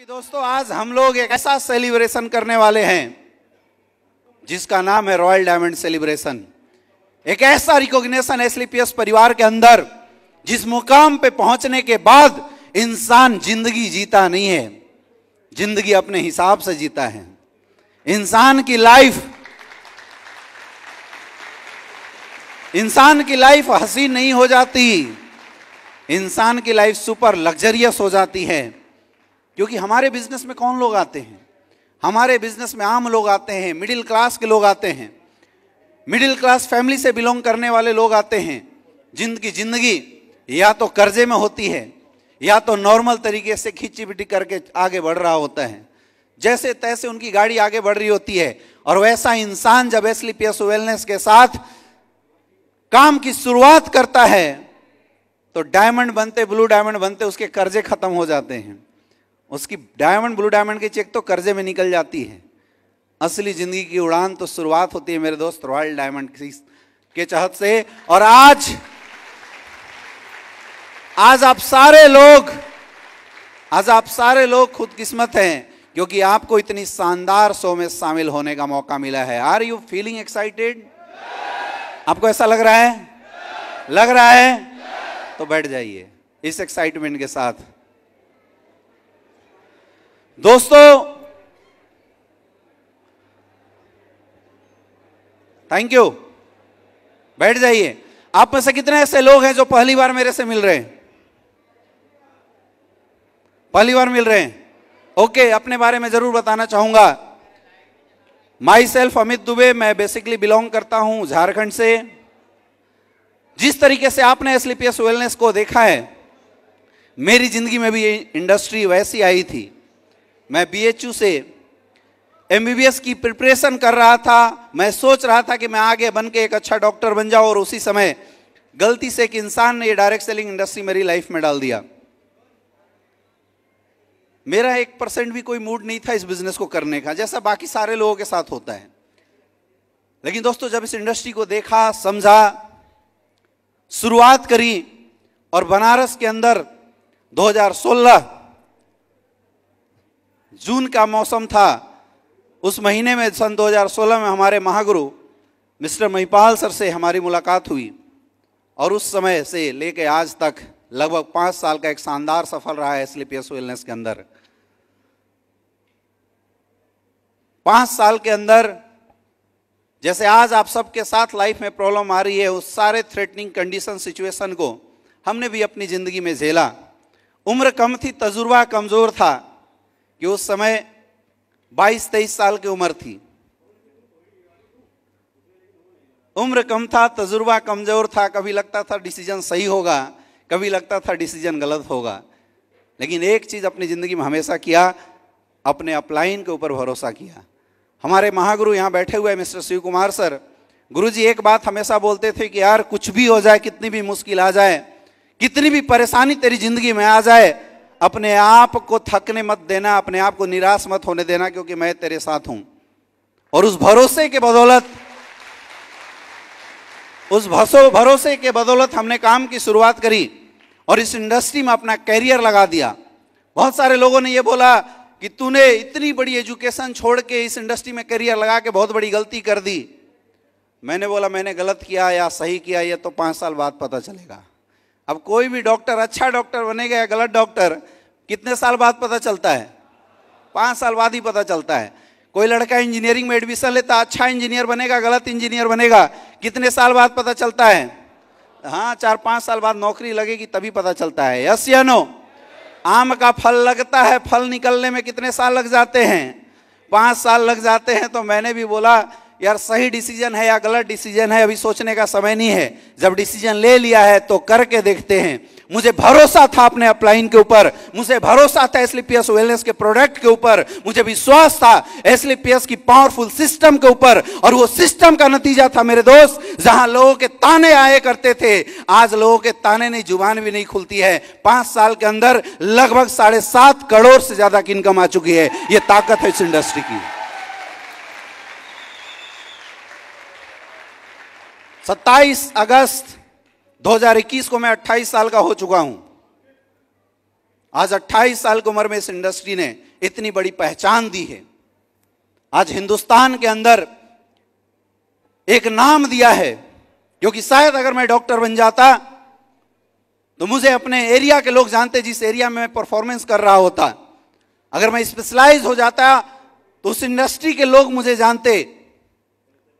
क्योंकि दोस्तों आज हम लोग एक ऐसा सेलिब्रेशन करने वाले हैं जिसका नाम है रॉयल डायमंड सेलिब्रेशन। एक ऐसा रिकॉग्निशन एसलीपीएस परिवार के अंदर जिस मुकाम पे पहुंचने के बाद इंसान जिंदगी जीता नहीं है, जिंदगी अपने हिसाब से जीता है। इंसान की लाइफ हसीन नहीं हो जाती, इंसान की लाइफ सुपर लग्जरियस हो जाती है। क्योंकि हमारे बिजनेस में कौन लोग आते हैं? हमारे बिजनेस में आम लोग आते हैं, मिडिल क्लास के लोग आते हैं, मिडिल क्लास फैमिली से बिलोंग करने वाले लोग आते हैं जिनकी जिंदगी या तो कर्जे में होती है या तो नॉर्मल तरीके से खींची बिटी करके आगे बढ़ रहा होता है। जैसे तैसे उनकी गाड़ी आगे बढ़ रही होती है। और वैसा इंसान जब एसलीपीएस वेलनेस के साथ काम की शुरुआत करता है तो डायमंड बनते, ब्लू डायमंड बनते उसके कर्जे खत्म हो जाते हैं। उसकी डायमंड ब्लू डायमंड की चेक तो कर्जे में निकल जाती है। असली जिंदगी की उड़ान तो शुरुआत होती है मेरे दोस्त रॉयल डायमंड के तहत से। और आज आप सारे लोग खुदकिस्मत हैं क्योंकि आपको इतनी शानदार शो में शामिल होने का मौका मिला है। Are you feeling excited? आपको ऐसा लग रहा है? लग रहा है तो बैठ जाइए इस एक्साइटमेंट के साथ। दोस्तों थैंक यू, बैठ जाइए। आप में से कितने ऐसे लोग हैं जो पहली बार मेरे से मिल रहे हैं? पहली बार मिल रहे हैं? ओके, अपने बारे में जरूर बताना चाहूंगा। माई सेल्फ अमित दुबे, मैं बेसिकली बिलोंग करता हूं झारखंड से। जिस तरीके से आपने एसलीपीएस वेलनेस को देखा है, मेरी जिंदगी में भी ये इंडस्ट्री वैसी आई थी। मैं बीएचयू से एमबीबीएस की प्रिपरेशन कर रहा था। मैं सोच रहा था कि मैं आगे बन के एक अच्छा डॉक्टर बन जाऊं, और उसी समय गलती से एक इंसान ने ये डायरेक्ट सेलिंग इंडस्ट्री मेरी लाइफ में डाल दिया। मेरा 1% भी कोई मूड नहीं था इस बिजनेस को करने का, जैसा बाकी सारे लोगों के साथ होता है। लेकिन दोस्तों जब इस इंडस्ट्री को देखा, समझा, शुरुआत करी, और बनारस के अंदर 2016 जून का मौसम था। उस महीने में सन 2016 में हमारे महागुरु मिस्टर महिपाल सर से हमारी मुलाकात हुई, और उस समय से लेके आज तक लगभग 5 साल का एक शानदार सफर रहा है एसलीपीएस वेलनेस के अंदर। 5 साल के अंदर जैसे आज आप सबके साथ लाइफ में प्रॉब्लम आ रही है, उस सारे थ्रेटनिंग कंडीशन सिचुएशन को हमने भी अपनी जिंदगी में झेला। उम्र कम थी, तजुर्बा कमजोर था कि उस समय 22-23 साल की उम्र थी। उम्र कम था, तजुर्बा कमजोर था। कभी लगता था डिसीजन सही होगा, कभी लगता था डिसीजन गलत होगा। लेकिन एक चीज अपनी जिंदगी में हमेशा किया, अपने अपलाइन के ऊपर भरोसा किया। हमारे महागुरु यहाँ बैठे हुए मिस्टर शिव कुमार सर, गुरुजी एक बात हमेशा बोलते थे कि यार कुछ भी हो जाए, कितनी भी मुश्किल आ जाए, कितनी भी परेशानी तेरी जिंदगी में आ जाए, अपने आप को थकने मत देना, अपने आप को निराश मत होने देना, क्योंकि मैं तेरे साथ हूं। और उस भरोसे के बदौलत हमने काम की शुरुआत करी और इस इंडस्ट्री में अपना कैरियर लगा दिया। बहुत सारे लोगों ने यह बोला कि तूने इतनी बड़ी एजुकेशन छोड़ के इस इंडस्ट्री में कैरियर लगा के बहुत बड़ी गलती कर दी। मैंने बोला मैंने गलत किया या सही किया ये तो 5 साल बाद पता चलेगा। अब कोई भी डॉक्टर अच्छा डॉक्टर बनेगा या गलत डॉक्टर कितने साल बाद पता चलता है? 5 साल बाद ही पता चलता है। कोई लड़का इंजीनियरिंग में एडमिशन लेता, अच्छा इंजीनियर बनेगा, गलत इंजीनियर बनेगा, कितने साल बाद पता चलता है? हाँ, 4-5 साल बाद नौकरी लगेगी तभी पता चलता है। यस या नो? आम का फल लगता है, फल निकलने में कितने साल लग जाते हैं? 5 साल लग जाते हैं। तो मैंने भी बोला यार सही डिसीजन है या गलत डिसीजन है, अभी सोचने का समय नहीं है। जब डिसीजन ले लिया है तो करके देखते हैं। मुझे भरोसा था अपने अपलाइन के ऊपर, मुझे भरोसा था एसलीपीएस वेलनेस के प्रोडक्ट के ऊपर, मुझे विश्वास था एसलीपीएस की पावरफुल सिस्टम के ऊपर। और वो सिस्टम का नतीजा था मेरे दोस्त, जहां लोगों के ताने आए करते थे, आज लोगों के ताने नहीं, जुबान भी नहीं खुलती है। 5 साल के अंदर लगभग 7.5 करोड़ से ज्यादा की इनकम आ चुकी है। ये ताकत है इस इंडस्ट्री की। 27 अगस्त 2021 को मैं 28 साल का हो चुका हूं। आज 28 साल की उम्र में इस इंडस्ट्री ने इतनी बड़ी पहचान दी है। आज हिंदुस्तान के अंदर एक नाम दिया है, क्योंकि शायद अगर मैं डॉक्टर बन जाता तो मुझे अपने एरिया के लोग जानते, जिस एरिया में मैं परफॉर्मेंस कर रहा होता। अगर मैं स्पेशलाइज हो जाता तो उस इंडस्ट्री के लोग मुझे जानते,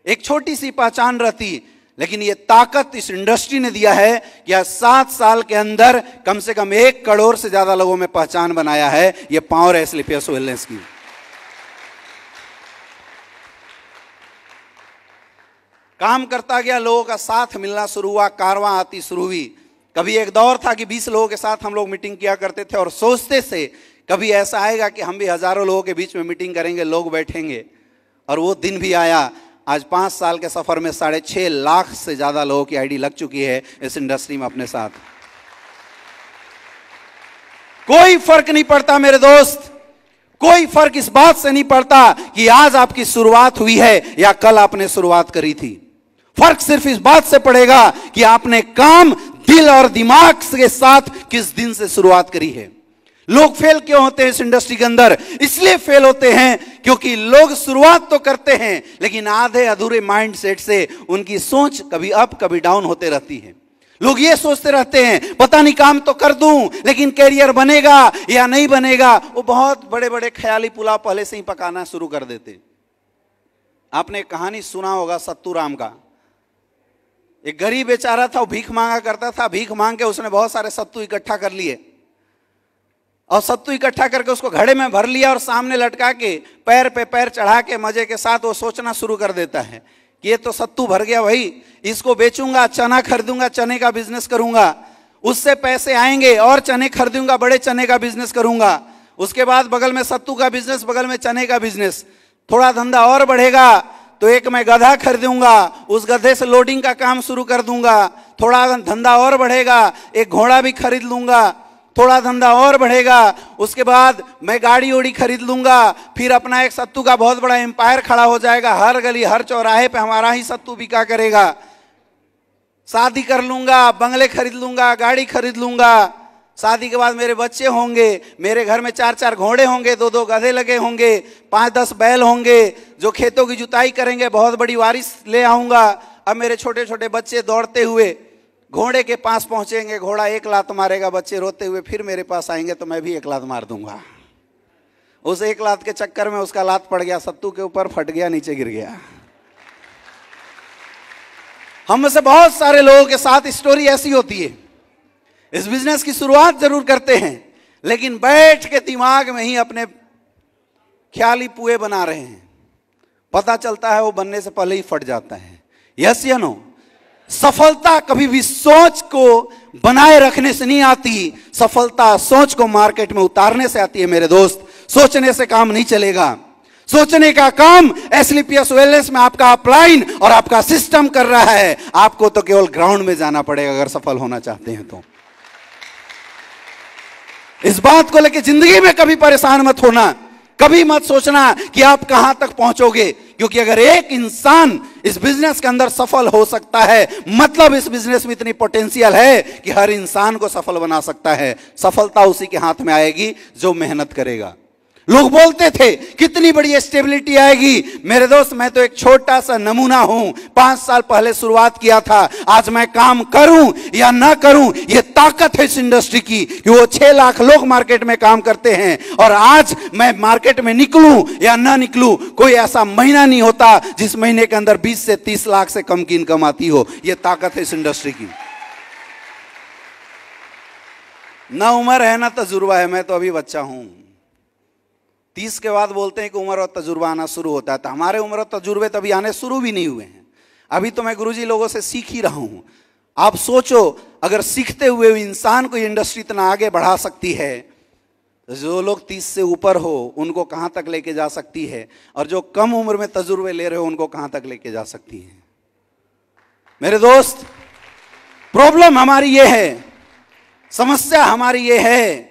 एक छोटी सी पहचान रहती। लेकिन ये ताकत इस इंडस्ट्री ने दिया है कि आज 7 साल के अंदर कम से कम 1 करोड़ से ज्यादा लोगों में पहचान बनाया है। ये पावर है एस्क्लेपियस वेलनेस की। काम करता गया, लोगों का साथ मिलना शुरू हुआ, कारवां आती शुरू हुई। कभी एक दौर था कि 20 लोगों के साथ हम लोग मीटिंग किया करते थे और सोचते थे कभी ऐसा आएगा कि हम भी हजारों लोगों के बीच में मीटिंग करेंगे, लोग बैठेंगे। और वो दिन भी आया। आज 5 साल के सफर में 6.5 लाख से ज्यादा लोगों की आईडी लग चुकी है इस इंडस्ट्री में अपने साथ। कोई फर्क नहीं पड़ता मेरे दोस्त, कोई फर्क इस बात से नहीं पड़ता कि आज आपकी शुरुआत हुई है या कल आपने शुरुआत करी थी। फर्क सिर्फ इस बात से पड़ेगा कि आपने काम दिल और दिमाग के साथ किस दिन से शुरुआत करी है। लोग फेल क्यों होते हैं इस इंडस्ट्री के अंदर? इसलिए फेल होते हैं क्योंकि लोग शुरुआत तो करते हैं लेकिन आधे अधूरे माइंडसेट से उनकी सोच कभी अप कभी डाउन होते रहती है। लोग ये सोचते रहते हैं पता नहीं काम तो कर दूं लेकिन कैरियर बनेगा या नहीं बनेगा। वो बहुत बड़े बड़े ख्याली पुलाव पहले से ही पकाना शुरू कर देते। आपने कहानी सुना होगा सत्तू राम का। एक गरीब बेचारा था, वो भीख मांगा करता था। भीख मांग के उसने बहुत सारे सत्तू इकट्ठा कर लिए और सत्तू इकट्ठा करके उसको घड़े में भर लिया और सामने लटका के पैर पे पैर चढ़ा के मजे के साथ वो सोचना शुरू कर देता है कि ये तो सत्तू भर गया भाई, इसको बेचूंगा, चना खरीदूंगा, चने का बिजनेस करूंगा, उससे पैसे आएंगे और चने खरीदूंगा, बड़े चने का बिजनेस करूंगा। उसके बाद बगल में सत्तू का बिजनेस, बगल में चने का बिजनेस। थोड़ा धंधा और बढ़ेगा तो एक मैं गधा खरीदूंगा, उस गधे से लोडिंग का काम शुरू कर दूंगा। थोड़ा धंधा और बढ़ेगा, एक घोड़ा भी खरीद लूंगा। थोड़ा धंधा और बढ़ेगा, उसके बाद मैं गाड़ी ओड़ी खरीद लूंगा। फिर अपना एक सत्तू का बहुत बड़ा एम्पायर खड़ा हो जाएगा। हर गली हर चौराहे पे हमारा ही सत्तू बिका करेगा। शादी कर लूंगा, बंगले खरीद लूंगा, गाड़ी खरीद लूंगा। शादी के बाद मेरे बच्चे होंगे, मेरे घर में 4-4 घोड़े होंगे, 2-2 गधे लगे होंगे, 5-10 बैल होंगे जो खेतों की जुताई करेंगे। बहुत बड़ी वारिस ले आऊंगा। अब मेरे छोटे छोटे बच्चे दौड़ते हुए घोड़े के पास पहुंचेंगे, घोड़ा एक लात मारेगा, बच्चे रोते हुए फिर मेरे पास आएंगे तो मैं भी एक लात मार दूंगा। उस एक लात के चक्कर में उसका लात पड़ गया सत्तू के ऊपर, फट गया, नीचे गिर गया। हम में से बहुत सारे लोगों के साथ स्टोरी ऐसी होती है। इस बिजनेस की शुरुआत जरूर करते हैं लेकिन बैठ के दिमाग में ही अपने ख्याली पुए बना रहे हैं। पता चलता है वो बनने से पहले ही फट जाता है। यस या नो? सफलता कभी भी सोच को बनाए रखने से नहीं आती, सफलता सोच को मार्केट में उतारने से आती है मेरे दोस्त। सोचने से काम नहीं चलेगा। सोचने का काम एस्क्लेपियस वेलनेस में आपका अपलाइन और आपका सिस्टम कर रहा है। आपको तो केवल ग्राउंड में जाना पड़ेगा अगर सफल होना चाहते हैं तो। इस बात को लेकर जिंदगी में कभी परेशान मत होना, कभी मत सोचना कि आप कहां तक पहुंचोगे, क्योंकि अगर एक इंसान इस बिजनेस के अंदर सफल हो सकता है मतलब इस बिजनेस में इतनी पोटेंशियल है कि हर इंसान को सफल बना सकता है। सफलता उसी के हाथ में आएगी जो मेहनत करेगा। लोग बोलते थे कितनी बड़ी स्टेबिलिटी आएगी। मेरे दोस्त, मैं तो एक छोटा सा नमूना हूं। 5 साल पहले शुरुआत किया था। आज मैं काम करूं या ना करूं, यह ताकत है इस इंडस्ट्री की कि वो 6 लाख लोग मार्केट में काम करते हैं और आज मैं मार्केट में निकलूं या ना निकलूं, कोई ऐसा महीना नहीं होता जिस महीने के अंदर 20 से 30 लाख से कम की इनकम आती हो। यह ताकत है इस इंडस्ट्री की। ना उम्र है ना तजुर्बा है। मैं तो अभी बच्चा हूं। 30 के बाद बोलते हैं कि उम्र और तजुर्बा आना शुरू होता है, तो हमारे उम्र और तजुर्बे तो अभी आने शुरू भी नहीं हुए हैं। अभी तो मैं गुरुजी लोगों से सीख ही रहा हूं। आप सोचो, अगर सीखते हुए इंसान को इंडस्ट्री इतना आगे बढ़ा सकती है, तो जो लोग 30 से ऊपर हो उनको कहां तक लेके जा सकती है, और जो कम उम्र में तजुर्बे ले रहे हो उनको कहां तक लेके जा सकती है। मेरे दोस्त, प्रॉब्लम हमारी ये है, समस्या हमारी ये है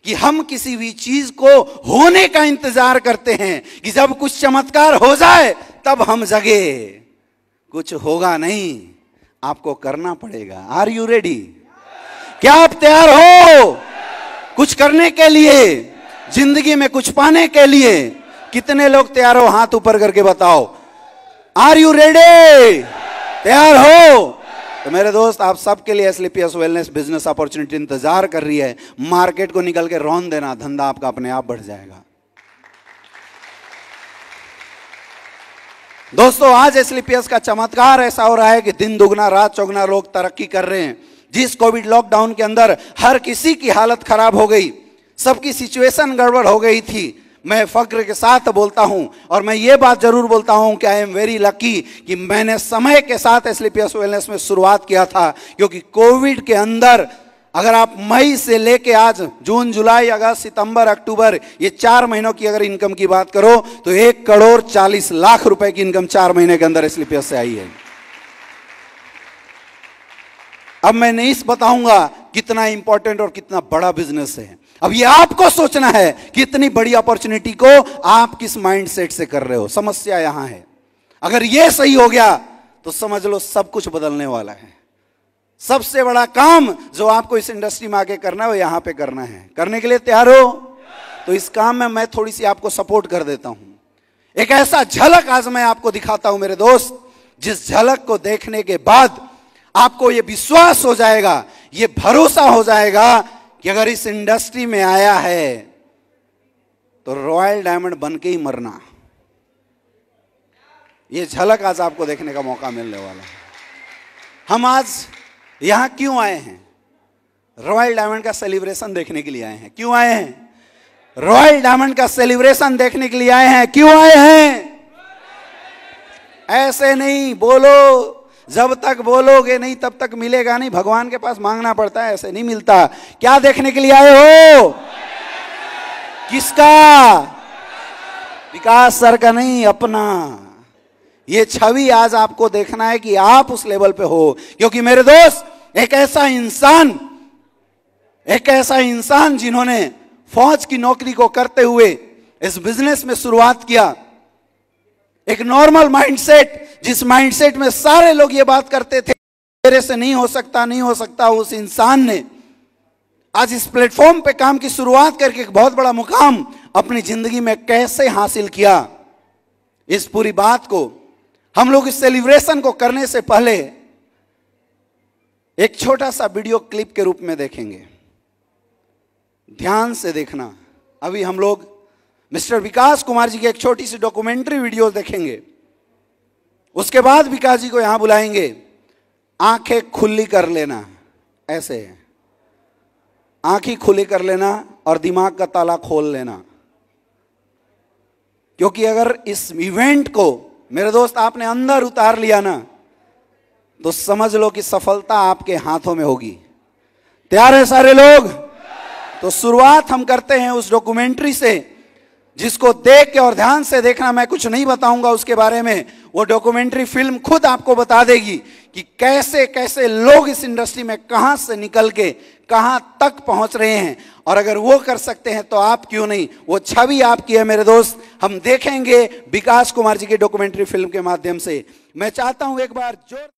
कि हम किसी भी चीज को होने का इंतजार करते हैं कि जब कुछ चमत्कार हो जाए तब हम जगे। कुछ होगा नहीं, आपको करना पड़ेगा। Are you ready? क्या आप तैयार हो? कुछ करने के लिए, जिंदगी में कुछ पाने के लिए कितने लोग तैयार हो? हाथ ऊपर करके बताओ। Are you ready? तैयार हो? तो मेरे दोस्त, आप सबके लिए एस्क्लेपियस वेलनेस बिजनेस अपॉर्चुनिटी इंतजार कर रही है। मार्केट को निकल के रौन देना, धंधा आपका अपने आप बढ़ जाएगा। दोस्तों, आज एस्क्लेपियस का चमत्कार ऐसा हो रहा है कि दिन दुगना रात चौगुना लोग तरक्की कर रहे हैं। जिस कोविड लॉकडाउन के अंदर हर किसी की हालत खराब हो गई, सबकी सिचुएशन गड़बड़ हो गई थी, मैं फक्र के साथ बोलता हूं और मैं ये बात जरूर बोलता हूं कि आई एम वेरी लकी कि मैंने समय के साथ एस्क्लेपियस वेलनेस में शुरुआत किया था। क्योंकि कोविड के अंदर अगर आप मई से लेके आज जून, जुलाई, अगस्त, सितंबर, अक्टूबर, ये 4 महीनों की अगर इनकम की बात करो तो 1,40,00,000 रुपए की इनकम 4 महीने के अंदर एस्क्लेपियस से आई है। अब मैं नहीं बताऊंगा कितना इंपॉर्टेंट और कितना बड़ा बिजनेस है। अब ये आपको सोचना है कि इतनी बड़ी अपॉर्चुनिटी को आप किस माइंडसेट से कर रहे हो। समस्या यहां है। अगर ये सही हो गया तो समझ लो सब कुछ बदलने वाला है। सबसे बड़ा काम जो आपको इस इंडस्ट्री में आगे करना है वो यहां पे करना है। करने के लिए तैयार हो? तो इस काम में मैं थोड़ी सी आपको सपोर्ट कर देता हूं। एक ऐसा झलक आज मैं आपको दिखाता हूं मेरे दोस्त, जिस झलक को देखने के बाद आपको ये विश्वास हो जाएगा, ये भरोसा हो जाएगा कि अगर इस इंडस्ट्री में आया है तो रॉयल डायमंड बन के ही मरना। ये झलक आज आपको देखने का मौका मिलने वाला है। हम आज यहां क्यों आए हैं? रॉयल डायमंड का सेलिब्रेशन देखने के लिए आए हैं। क्यों आए हैं? रॉयल डायमंड का सेलिब्रेशन देखने के लिए आए हैं। क्यों आए हैं? ऐसे नहीं बोलो, जब तक बोलोगे नहीं तब तक मिलेगा नहीं। भगवान के पास मांगना पड़ता है, ऐसे नहीं मिलता। क्या देखने के लिए आए हो? किसका? विकास सर का नहीं, अपना। ये छवि आज आपको देखना है कि आप उस लेवल पे हो। क्योंकि मेरे दोस्त, एक ऐसा इंसान जिन्होंने फौज की नौकरी को करते हुए इस बिजनेस में शुरुआत किया, एक नॉर्मल माइंडसेट, जिस माइंडसेट में सारे लोग ये बात करते थे मेरे से नहीं हो सकता, नहीं हो सकता, उस इंसान ने आज इस प्लेटफॉर्म पे काम की शुरुआत करके एक बहुत बड़ा मुकाम अपनी जिंदगी में कैसे हासिल किया। इस पूरी बात को हम लोग इस सेलिब्रेशन को करने से पहले एक छोटा सा वीडियो क्लिप के रूप में देखेंगे। ध्यान से देखना। अभी हम लोग मिस्टर विकास कुमार जी की एक छोटी सी डॉक्यूमेंट्री वीडियो देखेंगे। उसके बाद विकास जी को यहां बुलाएंगे। आंखें खुली कर लेना, ऐसे आंखें खुली कर लेना और दिमाग का ताला खोल लेना। क्योंकि अगर इस इवेंट को मेरे दोस्त आपने अंदर उतार लिया ना, तो समझ लो कि सफलता आपके हाथों में होगी। तैयार है सारे लोग? तो शुरुआत हम करते हैं उस डॉक्यूमेंट्री से, जिसको देख के और ध्यान से देखना। मैं कुछ नहीं बताऊंगा उसके बारे में, वो डॉक्यूमेंट्री फिल्म खुद आपको बता देगी कि कैसे कैसे लोग इस इंडस्ट्री में कहां से निकल के कहां तक पहुंच रहे हैं। और अगर वो कर सकते हैं तो आप क्यों नहीं? वो छवि आपकी है मेरे दोस्त। हम देखेंगे विकास कुमार जी की डॉक्यूमेंट्री फिल्म के माध्यम से। मैं चाहता हूं एक बार जोर